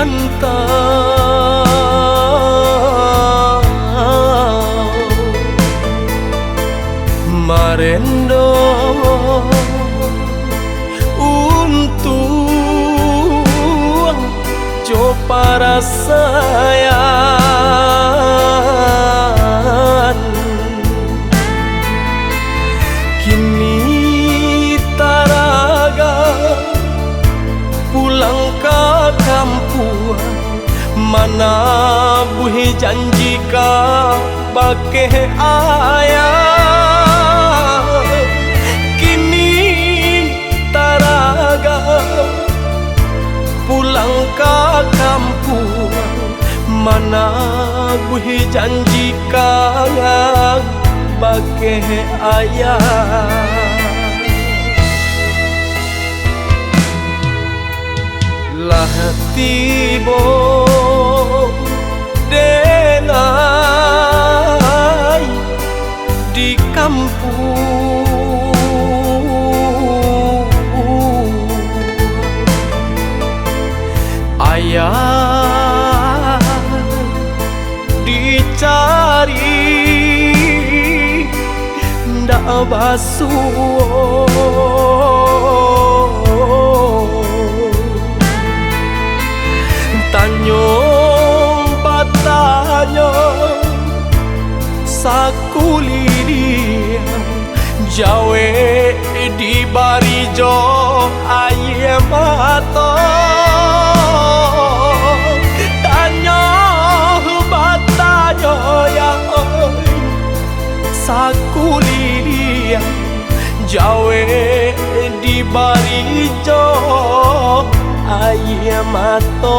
rantau marendo untuk jo para sayang kini taraga pulang ke kampung mana buhi janji ka bake ayah kini taraga pulang ke kampung mana buhi janji ka bake ayah lah tibo denai di kampung ayah dicari ndak basuh tanyo batanya sakuli jawe di barijo aye mata tanyo batanya ya sakuli jawe di barijo aye mata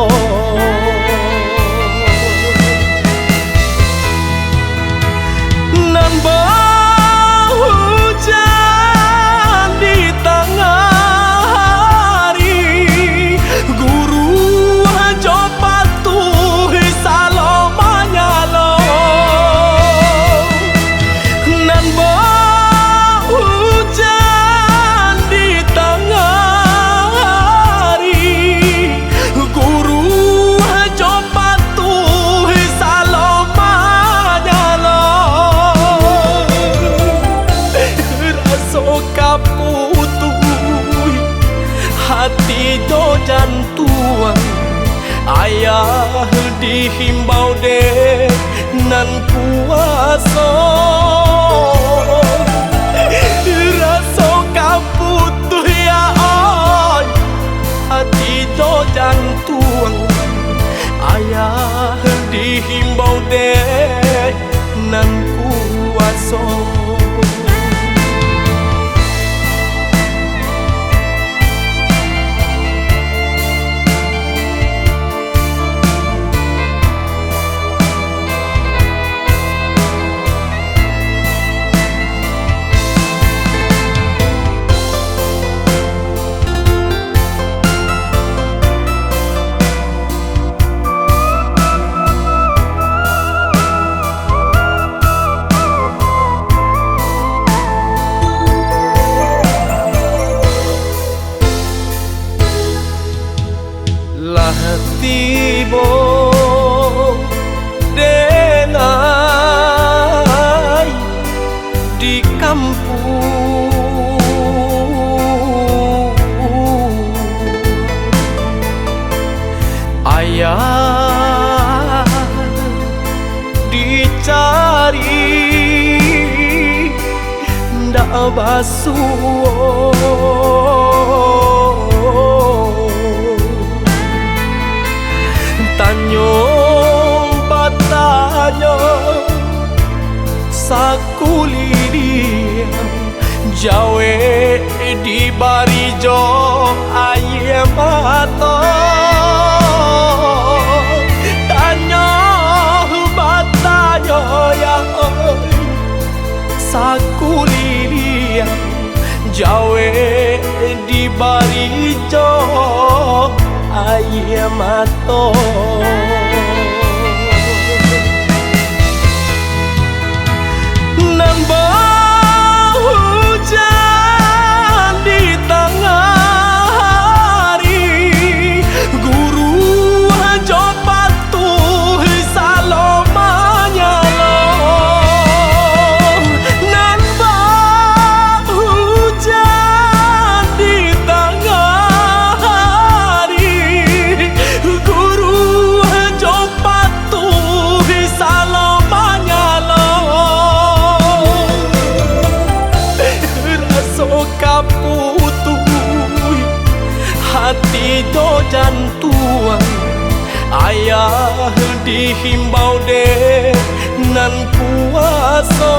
nan hujan di tengah hari guru jo patuh salomanya lo nan hujan di tengah hari guru jo patuh salomanya lo kaputuh hati do jantuan ayah dihimbau deh nan puasa rasa kaputuh ya oi hati do jantuan ayah dihimbau deh nan puasa tibo denai di kampung ayah dicari ndak basuh tanyo batanya sakuli jawe di barijo aye mata tanyo batanya ya sakuli jawe di barijo aye mata nan hujan di tengah hari guru himbau de nan kuaso